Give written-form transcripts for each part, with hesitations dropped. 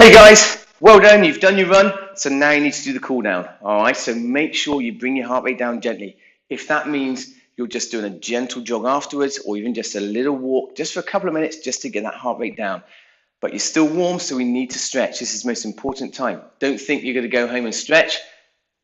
Hey guys, well done, you've done your run, so now you need to do the cool down. Alright, so make sure you bring your heart rate down gently. If that means you're just doing a gentle jog afterwards, or even just a little walk, just for a couple of minutes, just to get that heart rate down. But you're still warm, so we need to stretch. This is the most important time. Don't think you're going to go home and stretch.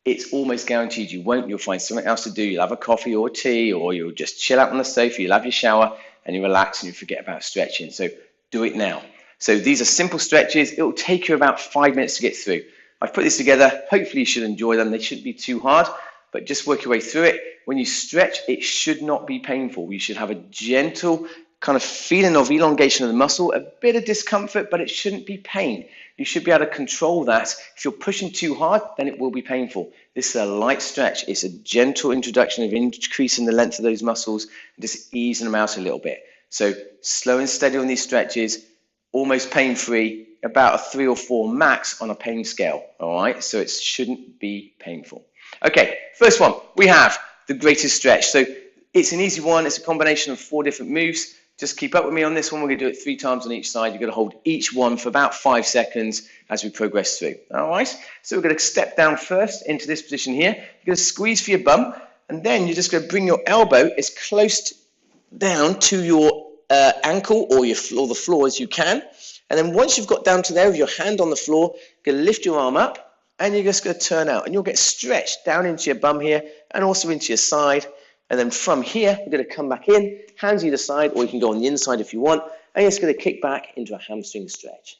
It's almost guaranteed you won't. You'll find something else to do. You'll have a coffee or a tea, or you'll just chill out on the sofa, you'll have your shower, and you relax and you forget about stretching. So do it now. So these are simple stretches. It will take you about 5 minutes to get through. I've put this together. Hopefully you should enjoy them. They shouldn't be too hard, but just work your way through it. When you stretch, it should not be painful. You should have a gentle kind of feeling of elongation of the muscle, a bit of discomfort, but it shouldn't be pain. You should be able to control that. If you're pushing too hard, then it will be painful. This is a light stretch. It's a gentle introduction of increasing the length of those muscles and just easing them out a little bit. So slow and steady on these stretches, almost pain-free, about a 3 or 4 max on a pain scale, all right? So it shouldn't be painful. Okay, first one, we have the greatest stretch. So it's an easy one. It's a combination of 4 different moves. Just keep up with me on this one. We're going to do it 3 times on each side. You're going to hold each one for about 5 seconds as we progress through, all right? So we're going to step down first into this position here. You're going to squeeze for your bum, and then you're just going to bring your elbow as close down to your ankle or the floor as you can, and then once you've got down to there with your hand on the floor, you're going to lift your arm up and you're just going to turn out, and you'll get stretched down into your bum here and also into your side. And then from here you're going to come back in, hands either side, or you can go on the inside if you want, and you're just going to kick back into a hamstring stretch.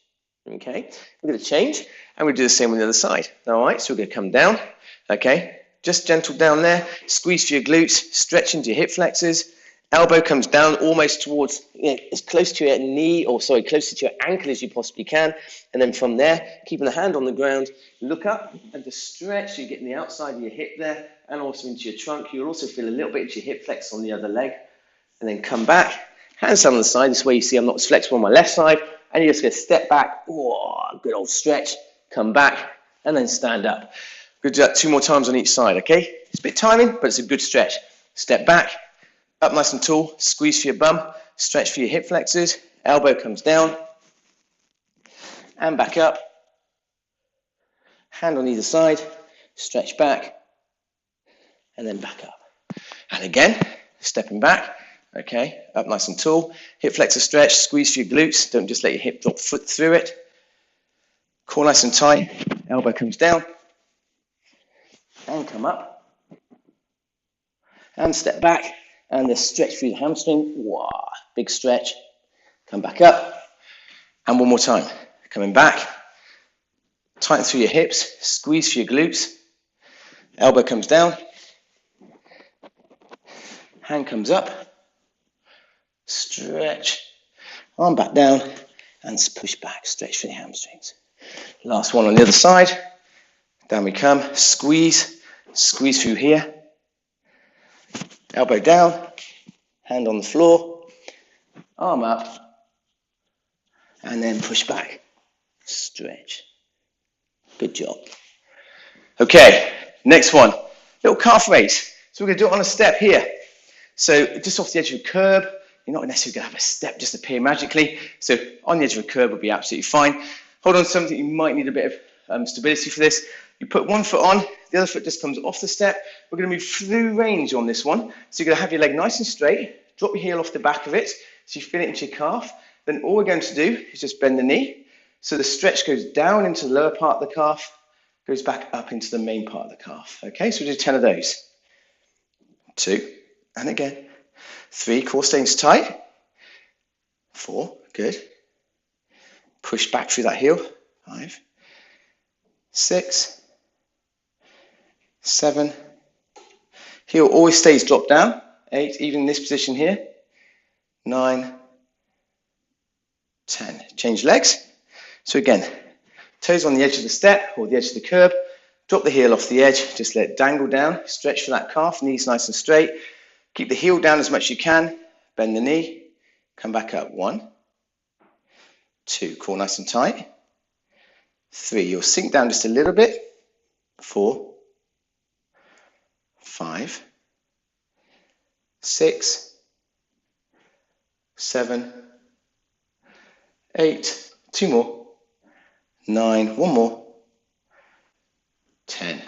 Okay, we're going to change and we'll do the same on the other side. All right, so we're going to come down. Okay, just gentle down there, squeeze for your glutes, stretch into your hip flexors. Elbow comes down almost towards, as close to your knee, or sorry, closer to your ankle as you possibly can. And then from there, keeping the hand on the ground, look up and just stretch. So you're getting the outside of your hip there and also into your trunk. You'll also feel a little bit into your hip flex on the other leg. And then come back, hands down on the side. This way you see I'm not as flexible on my left side. And you're just going to step back. Oh, good old stretch. Come back and then stand up. We're going to do that 2 more times on each side, okay? It's a bit timing, but it's a good stretch. Step back. Up nice and tall, squeeze for your bum, stretch for your hip flexors, elbow comes down, and back up, hand on either side, stretch back, and then back up. And again, stepping back, okay, up nice and tall, hip flexor stretch, squeeze for your glutes, don't just let your hip drop foot through it, core nice and tight, elbow comes down, and come up, and step back, and the stretch through the hamstring. Wow, big stretch. Come back up. And one more time. Coming back. Tighten through your hips. Squeeze for your glutes. Elbow comes down. Hand comes up. Stretch. Arm back down. And push back. Stretch for the hamstrings. Last one on the other side. Down we come. Squeeze. Squeeze through here. Elbow down, hand on the floor, arm up, and then push back, stretch. Good job. Okay, next one, little calf raise. So we're going to do it on a step here. So just off the edge of a curb, you're not necessarily going to have a step just appear magically. So on the edge of a curb will be absolutely fine. Hold on to something, you might need a bit of stability for this. You put one foot on, the other foot just comes off the step. We're going to move through range on this one. So you're going to have your leg nice and straight, drop your heel off the back of it, so you feel it into your calf. Then all we're going to do is just bend the knee. So the stretch goes down into the lower part of the calf, goes back up into the main part of the calf. Okay, so we'll do 10 of those. 2, and again. 3, core stays tight. 4, good. Push back through that heel. 5, 6, 7, heel always stays dropped down, 8, even in this position here, 9, 10. Change legs. So again, toes on the edge of the step or the edge of the curb, drop the heel off the edge, just let it dangle down, stretch for that calf, knees nice and straight, keep the heel down as much as you can, bend the knee, come back up, 1, 2, core nice and tight, 3, you'll sink down just a little bit, 4, 5, 6, 7, 8, 2 more, 9, one more, 10.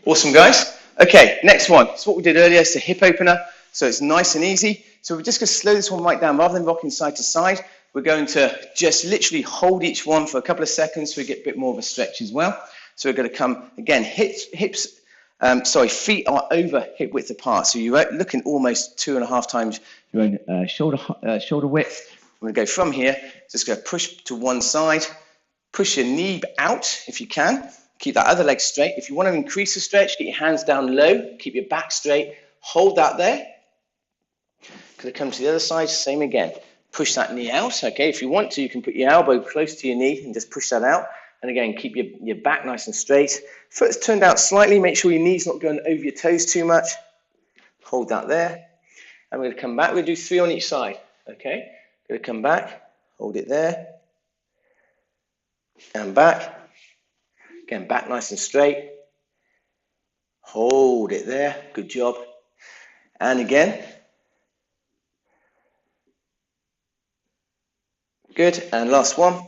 Awesome, guys. Okay, next one. So what we did earlier is the hip opener. So it's nice and easy. So we're just going to slow this one right down. Rather than rocking side to side, we're going to just literally hold each one for a couple of seconds so we get a bit more of a stretch as well. So we're going to come, again, feet are over hip width apart. So you're looking almost 2.5 times your own shoulder width. We're going to go from here, just going to push to one side, push your knee out if you can. Keep that other leg straight. If you want to increase the stretch, get your hands down low, keep your back straight, hold that there. Going to come to the other side, same again. Push that knee out, okay? If you want to, you can put your elbow close to your knee and just push that out. And again, keep your back nice and straight. Foot's turned out slightly, make sure your knee's not going over your toes too much. Hold that there. And we're going to come back, we're going to do 3 on each side, okay? Going to come back, hold it there. And back. Again, back nice and straight. Hold it there. Good job. And again. Good. And last one.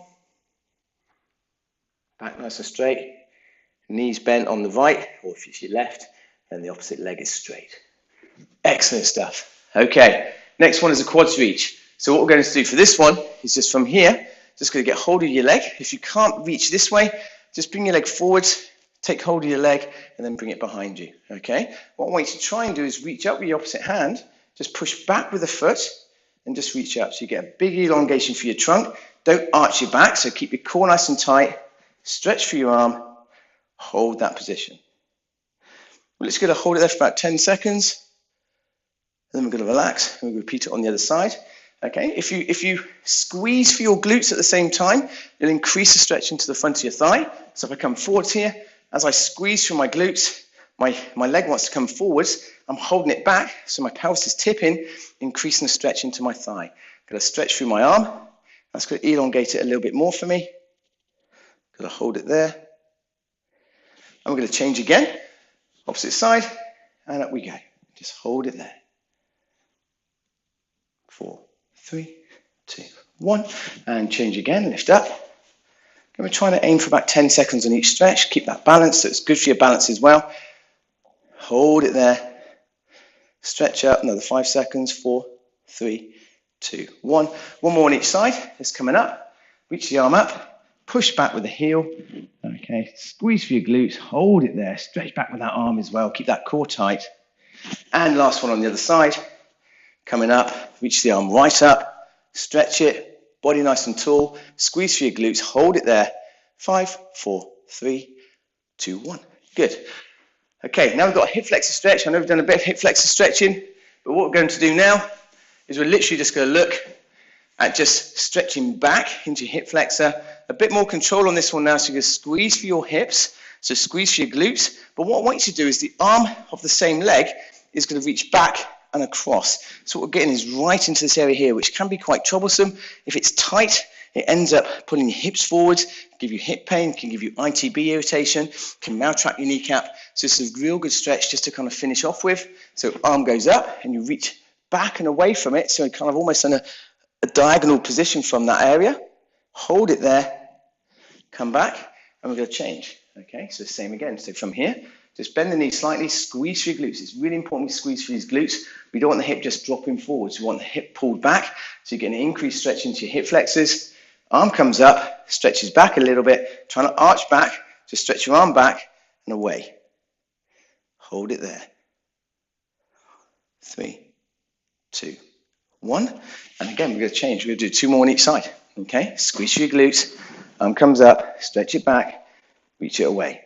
Back nice and straight. Knees bent on the right, or if it's your left, then the opposite leg is straight. Excellent stuff. Okay. Next one is a quads reach. So what we're going to do for this one is just from here, just going to get hold of your leg. If you can't reach this way, just bring your leg forwards, take hold of your leg, and then bring it behind you, okay? What I want you to try and do is reach up with your opposite hand, just push back with the foot, and just reach up. So you get a big elongation for your trunk. Don't arch your back, so keep your core nice and tight. Stretch for your arm. Hold that position. Well, let's go to hold it there for about 10 seconds. Then we're going to relax, and we'll repeat it on the other side. Okay, if you squeeze for your glutes at the same time, you'll increase the stretch into the front of your thigh. So if I come forwards here, as I squeeze from my glutes, my leg wants to come forwards. I'm holding it back, so my pelvis is tipping, increasing the stretch into my thigh. Going to stretch through my arm. That's going to elongate it a little bit more for me. Going to hold it there. And we're going to change again. Opposite side, and up we go. Just hold it there. 4, 3, 2, 1, and change again, lift up. And we're trying to aim for about 10 seconds on each stretch. Keep that balance, so it's good for your balance as well. Hold it there. Stretch up, another 5 seconds, 4, 3, 2, 1. One more on each side, it's coming up. Reach the arm up, push back with the heel. Okay, squeeze for your glutes, hold it there. Stretch back with that arm as well, keep that core tight. And last one on the other side. Coming up, reach the arm right up, stretch it, body nice and tall, squeeze for your glutes, hold it there. 5, 4, 3, 2, 1. Good. Okay, now we've got a hip flexor stretch. I know we've done a bit of hip flexor stretching, but what we're going to do now is we're literally just going to look at just stretching back into your hip flexor. A bit more control on this one now, so you're going to squeeze for your hips, so squeeze for your glutes. But what I want you to do is the arm of the same leg is going to reach back and across. So what we're getting is right into this area here, which can be quite troublesome. If it's tight, it ends up pulling your hips forward, give you hip pain, can give you ITB irritation, can maltract your kneecap. So it's a real good stretch just to kind of finish off with. So arm goes up and you reach back and away from it, so kind of almost in a diagonal position from that area. Hold it there, come back, and we're going to change. Okay, so same again. So from here, just bend the knee slightly, squeeze for your glutes. It's really important to squeeze for these glutes. We don't want the hip just dropping forwards. We want the hip pulled back, so you get an increased stretch into your hip flexors. Arm comes up, stretches back a little bit, trying to arch back, just stretch your arm back and away. Hold it there. 3, 2, 1. And again, we're going to change. We're going to do 2 more on each side. Okay, squeeze for your glutes. Arm comes up, stretch it back, reach it away.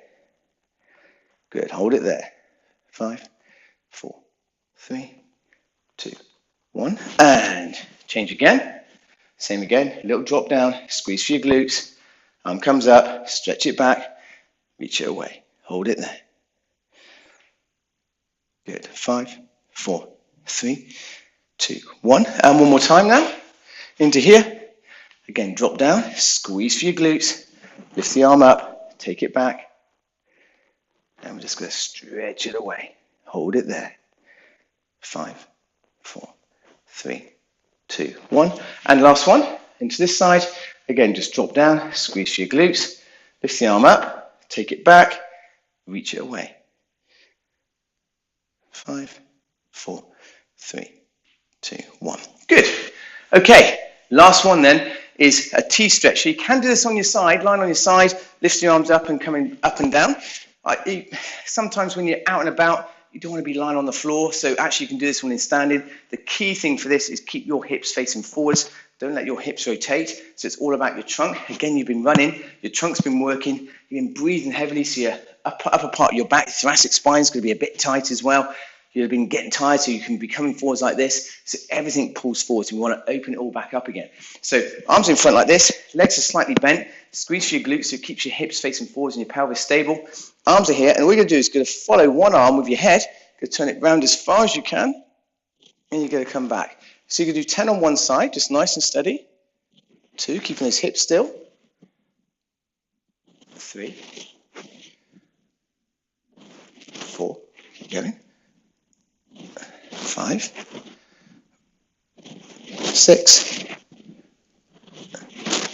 Good, hold it there. 5, 4, 3, 2, 1. And change again. Same again, little drop down, squeeze for your glutes. Arm comes up, stretch it back, reach it away. Hold it there. Good, 5, 4, 3, 2, 1. And one more time now. Into here. Again, drop down, squeeze for your glutes. Lift the arm up, take it back. And we're just going to stretch it away. Hold it there. 5, 4, 3, 2, 1. And last one, into this side. Again, just drop down, squeeze for your glutes. Lift the arm up, take it back, reach it away. 5, 4, 3, 2, 1. Good. Okay, last one then is a T stretch. So you can do this on your side, lying on your side, lift your arms up and coming up and down. Sometimes when you're out and about, you don't want to be lying on the floor, so actually you can do this when you're standing. The key thing for this is keep your hips facing forwards. Don't let your hips rotate. So it's all about your trunk. Again, you've been running, your trunk's been working, you've been breathing heavily, so your upper part of your back, thoracic spine is going to be a bit tight as well. You've been getting tired, so you can be coming forwards like this. So everything pulls forwards. We want to open it all back up again. So arms in front like this, legs are slightly bent. Squeeze for your glutes so it keeps your hips facing forwards and your pelvis stable. Arms are here, and all you're going to do is going to follow one arm with your head. You're going to turn it round as far as you can, and you're going to come back. So you're going to do 10 on one side, just nice and steady. 2, keeping those hips still. 3, 4, going. 5, 6,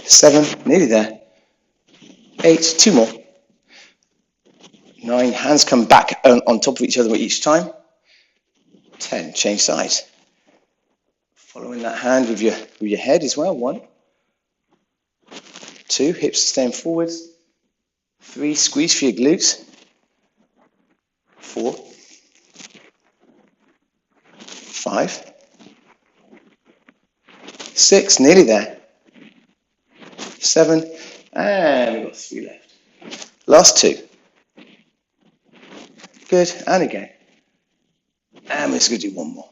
7, nearly there. 8, 2 more. 9, hands come back on top of each other each time. 10, change sides. Following that hand with your head as well. 1, 2, hips staying forwards. 3, squeeze for your glutes. 4, 5, 6, nearly there. 7, and we've got 3 left. Last 2. Good, and again. And we're just going to do one more.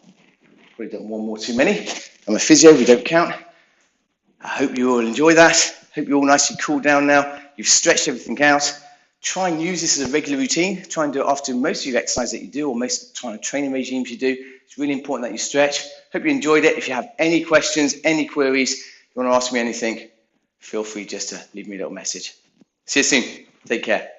Probably done one more too many. I'm a physio, we don't count. I hope you all enjoy that. Hope you're all nicely cooled down now. You've stretched everything out. Try and use this as a regular routine. Try and do it after most of your exercise that you do, or most kind of training regimes you do. It's really important that you stretch. Hope you enjoyed it. If you have any questions, any queries, you want to ask me anything, feel free just to leave me a little message. See you soon. Take care.